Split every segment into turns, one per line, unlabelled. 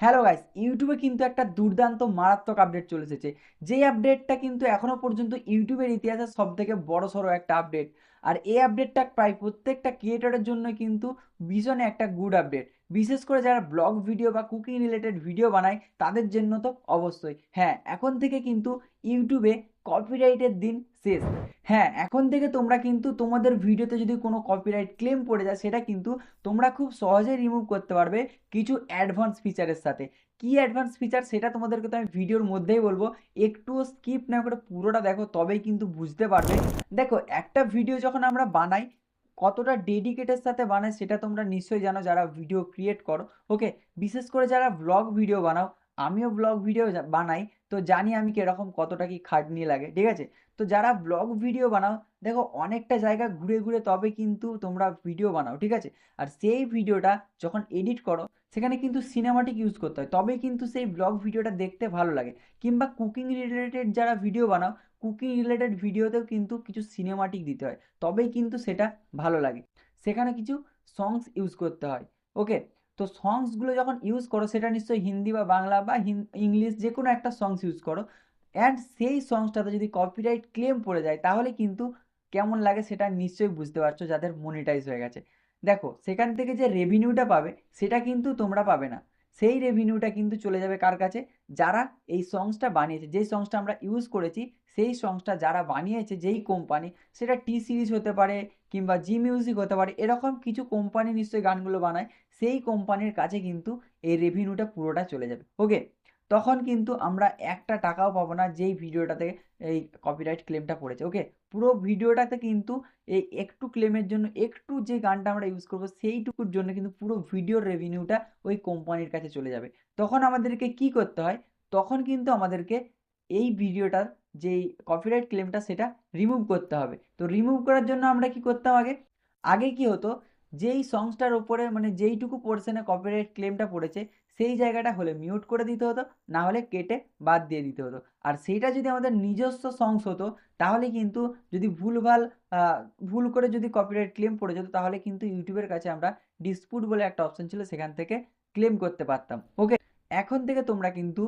Hello guys, ইউটিউবে কিন্তু একটা দুর্দান্ত মারাত্মক আপডেট চলে এসেছে। যেই আপডেটটা কিন্তু এখনো পর্যন্ত ইউটিউবের ইতিহাসে সব থেকে বড়সড় একটা আপডেট। আর এই আপডেটটা প্রায় প্রত্যেকটা ক্রিয়েটরের জন্য কিন্তু ভীষণ একটা গুড আপডেট। বিশেষ করে যারা ব্লগ ভিডিও বা কুকিং রিলেটেড ভিডিও বানায় তাদের জন্য তো অবশ্যই। হ্যাঁ, এখন থেকে কিন্তু ইউটিউবে কপিরাইটের দিন শেষ। হ্যাঁ, এখন থেকে তোমরা কিন্তু তোমাদের ভিডিওতে যদি কোনো কপিরাইট ক্লেম পড়ে যায় সেটা কিন্তু তোমরা খুব সহজেই রিমুভ করতে পারবে কিছু অ্যাডভান্স ফিচারের সাথে। কি অ্যাডভান্স ফিচার সেটা তোমাদেরকে তো আমি ভিডিওর মধ্যেই বলবো। একটুও স্কিপ না করে পুরোটা দেখো, তবেই কিন্তু বুঝতে পারবে। দেখো, একটা ভিডিও যখন আমরা বানাই কতটা ডেডিকেটের সাথে বানাই সেটা তোমরা নিশ্চয়ই জানো যারা ভিডিও ক্রিয়েট করো। ওকে, বিশেষ করে যারা ব্লগ ভিডিও বানাও, আমিও ব্লগ ভিডিও বানাই, তো জানি আমি কিরকম কতটা কি খাটনি লাগে, ঠিক আছে। তো যারা ব্লগ ভিডিও বানাও, দেখো অনেকটা জায়গা ঘুরে ঘুরে তবে কিন্তু তোমরা ভিডিও বানাও, ঠিক আছে। আর সেই ভিডিওটা যখন এডিট করো সেখানে কিন্তু সিনেমাটিক ইউজ করতে হয়, তবে কিন্তু সেই ব্লগ ভিডিওটা দেখতে ভালো লাগে। কিংবা কুকিং রিলেটেড যারা ভিডিও বানাও, কুকিং রিলেটেড ভিডিওতেও কিন্তু কিছু সিনেমাটিক দিতে হয়, তবেই কিন্তু সেটা ভালো লাগে। সেখানে কিছু সংস ইউজ করতে হয়। ওকে, তো সংসগুলো যখন ইউজ করো সেটা নিশ্চয়ই হিন্দি বা বাংলা বা ইংলিশ যে কোনো একটা সংস ইউজ করো। অ্যান্ড সেই সংসটাতে যদি কপিরাইট ক্লেম পড়ে যায় তাহলে কিন্তু কেমন লাগে সেটা নিশ্চয়ই বুঝতে পারছো যাদের মনিটাইজ হয়ে গেছে। দেখো, সেখান থেকে যে রেভিনিউটা পাবে সেটা কিন্তু তোমরা পাবে না। সেই রেভিনিউটা কিন্তু চলে যাবে কার কাছে? যারা এই সংসটা বানিয়েছে, যেই সংসটা আমরা ইউজ করেছি, সেই সংসটা যারা বানিয়েছে, যেই কোম্পানি, সেটা টি সিরিজ হতে পারে কিংবা জি মিউজিক হতে পারে, এরকম কিছু কোম্পানি নিশ্চয়ই গানগুলো বানায়। সেই কোম্পানির কাছে কিন্তু এই রেভিনিউটা পুরোটা চলে যাবে। ওকে, তখন কিন্তু আমরা একটা টাকাও পাবো না যেই ভিডিওটাতে এই কপিরাইট ক্লেমটা পড়েছে। ওকে, পুরো ভিডিওটাতে কিন্তু এই একটু ক্লেমের জন্য, একটু যে গানটা আমরা ইউজ করবো সেইটুকুর জন্য কিন্তু পুরো ভিডিওর রেভিনিউটা ওই কোম্পানির কাছে চলে যাবে। তখন আমাদেরকে কি করতে হয়? তখন কিন্তু আমাদেরকে এই ভিডিওটার যেই কপিরাইট ক্লেমটা সেটা রিমুভ করতে হবে। তো রিমুভ করার জন্য আমরা কি করতাম আগে? আগে কি হতো, যেই সংসটার ওপরে মানে যেইটুকু পোর্শনে কপিরাইট ক্লেমটা পড়েছে সেই জায়গাটা হলে মিউট করে দিতে হতো, না হলে কেটে বাদ দিয়ে দিতে হতো। আর সেইটা যদি আমাদের নিজস্ব সংস হতো তাহলে কিন্তু যদি ভুলভাল আহ, ভুল করে যদি কপিরাইট ক্লেম পড়ে যেত তাহলে কিন্তু ইউটিউবের কাছে আমরা ডিসপুট বলে একটা অপশন ছিল, সেখান থেকে ক্লেম করতে পারতাম। ওকে, এখন থেকে তোমরা কিন্তু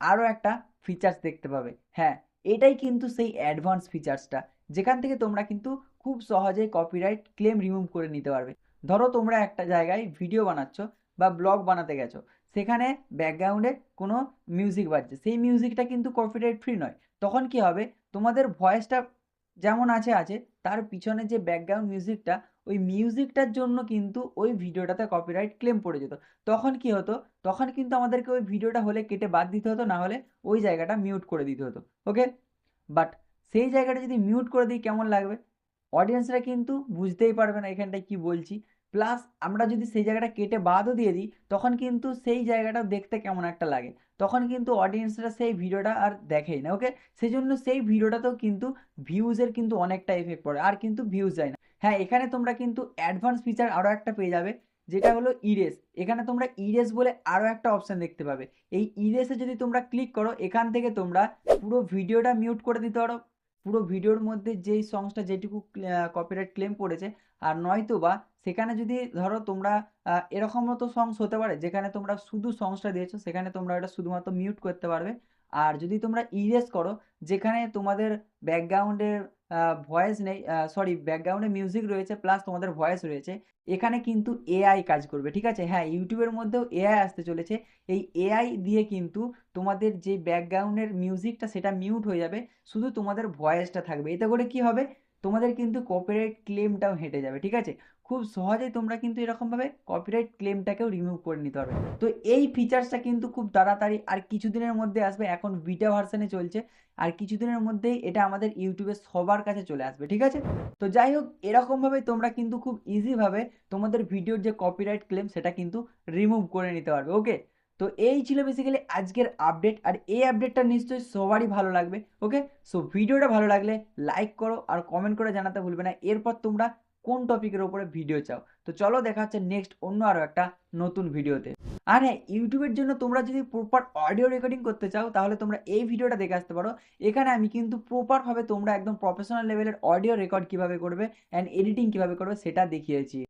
আরও একটা ফিচার্স দেখতে পাবে। হ্যাঁ, এটাই কিন্তু সেই অ্যাডভান্স ফিচার্সটা যেখান থেকে তোমরা কিন্তু খুব সহজেই কপিরাইট ক্লেম রিমুভ করে নিতে পারবে। ধরো তোমরা একটা জায়গায় ভিডিও বানাচ্ছ বা ব্লগ বানাতে গেছো, সেখানে ব্যাকগ্রাউন্ডে কোনো মিউজিক বাজছে, সেই মিউজিকটা কিন্তু কপিরাইট ফ্রি নয়। তখন কি হবে, তোমাদের ভয়েসটা যেমন আছে আছে, তার পিছনে যে ব্যাকগ্রাউন্ড মিউজিকটা, ওই মিউজিকটার জন্য কিন্তু ওই ভিডিওটাতে কপিরাইট ক্লেম পড়ে যেত। তখন কি হতো, তখন কিন্তু আমাদেরকে ওই ভিডিওটা হলে কেটে বাদ দিতে হতো, না হলে ওই জায়গাটা মিউট করে দিতে হতো। ওকে, বাট সেই জায়গাটা যদি মিউট করে দিই কেমন লাগবে? অডিয়েন্সরা কিন্তু বুঝতেই পারবে না এখানটায় কি বলছি। প্লাস আমরা যদি সেই জায়গাটা কেটে বাদও দিয়ে দিই তখন কিন্তু সেই জায়গাটা দেখতে কেমন একটা লাগে, তখন কিন্তু অডিয়েন্সরা সেই ভিডিওটা আর দেখেই না। ওকে, সেই জন্য সেই ভিডিওটাতেও কিন্তু ভিউজের কিন্তু অনেকটা এফেক্ট পড়ে, আর কিন্তু ভিউজ যায় না। হ্যাঁ, এখানে তোমরা কিন্তু অ্যাডভান্স ফিচার আরও একটা পেয়ে যাবে, যেটা হলো ইরেজ। এখানে তোমরা ইরেজ বলে আরও একটা অপশান দেখতে পাবে। এই ইরেজে যদি তোমরা ক্লিক করো, এখান থেকে তোমরা পুরো ভিডিওটা মিউট করে দিতে পারো, পুরো ভিডিওর মধ্যে যেই সংসটা যেটুকু কপিরাইট ক্লেম পড়েছে। আর নয়তো বা সেখানে যদি ধরো তোমরা এরকমও তো সংস হতে পারে যেখানে তোমরা শুধু সংসটা দিয়েছো, সেখানে তোমরা এটা শুধুমাত্র মিউট করতে পারবে। আর যদি তোমরা ইরেজ করো, যেখানে তোমাদের ব্যাকগ্রাউন্ডে ভয়েস নেই, সরি, ব্যাকগ্রাউন্ডে মিউজিক রয়েছে প্লাস তোমাদের ভয়েস রয়েছে, এখানে কিন্তু এআই কাজ করবে, ঠিক আছে। হ্যাঁ, ইউটিউবের মধ্যেও এআই আসতে চলেছে। এই এআই দিয়ে কিন্তু তোমাদের যে ব্যাকগ্রাউন্ডের মিউজিকটা সেটা মিউট হয়ে যাবে, শুধু তোমাদের ভয়েসটা থাকবে। এতে করে কি হবে, তোমাদের কিন্তু কপিরাইট ক্লেমটাও হেঁটে যাবে, ঠিক আছে। খুব সহজেই তোমরা কিন্তু এরকমভাবে কপিরাইট ক্লেমটাকেও রিমুভ করে নিতে পারবে। তো এই ফিচার্সটা কিন্তু খুব তাড়াতাড়ি আর কিছুদিনের মধ্যে আসবে, এখন বিটা ভার্সানে চলছে। আর কিছুদিনের মধ্যেই এটা আমাদের ইউটিউবে সবার কাছে চলে আসবে, ঠিক আছে। তো যাই হোক, এরকমভাবে তোমরা কিন্তু খুব ইজিভাবে তোমাদের ভিডিওর যে কপিরাইট ক্লেম সেটা কিন্তু রিমুভ করে নিতে পারবে। ওকে, তো এই ছিল বেসিক্যালি আজকের আপডেট, আর এই আপডেটটা নিশ্চয়ই সবারই ভালো লাগবে। ওকে, সো ভিডিওটা ভালো লাগলে লাইক করো আর কমেন্ট করে জানাতে ভুলবে না এরপর তোমরা কোন টপিকের উপরে ভিডিও চাও। তো চলো, দেখা হচ্ছে নেক্সট অন্য আরও একটা নতুন ভিডিওতে। আর হ্যাঁ, ইউটিউবের জন্য তোমরা যদি প্রপার অডিও রেকর্ডিং করতে চাও তাহলে তোমরা এই ভিডিওটা দেখে আসতে পারো। এখানে আমি কিন্তু প্রপারভাবে তোমরা একদম প্রফেশনাল লেভেলের অডিও রেকর্ড কিভাবে করবে অ্যান্ড এডিটিং কিভাবে করবে সেটা দেখিয়েছি।